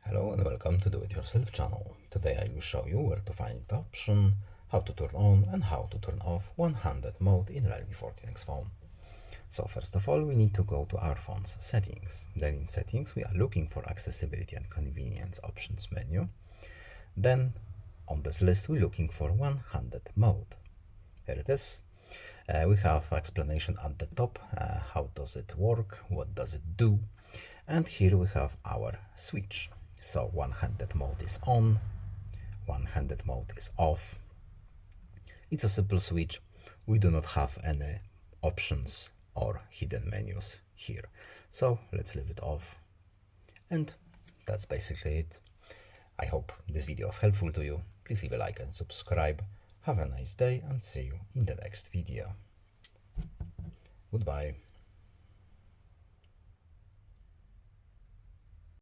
Hello and welcome to Do It Yourself channel. Today I will show you where to find the option, how to turn on and how to turn off one-handed mode in Realme 14x phone. So first of all we need to go to our phone's settings. Then in settings we are looking for accessibility and convenience options menu. Then on this list we're looking for one-handed mode. Here it is. We have explanation at the top, how does it work, what does it do, and here we have our switch. So one-handed mode is on, one-handed mode is off. It's a simple switch. We do not have any options or hidden menus here. So let's leave it off. And that's basically it. I hope this video was helpful to you. Please leave a like and subscribe. Have a nice day and see you in the next video. Goodbye.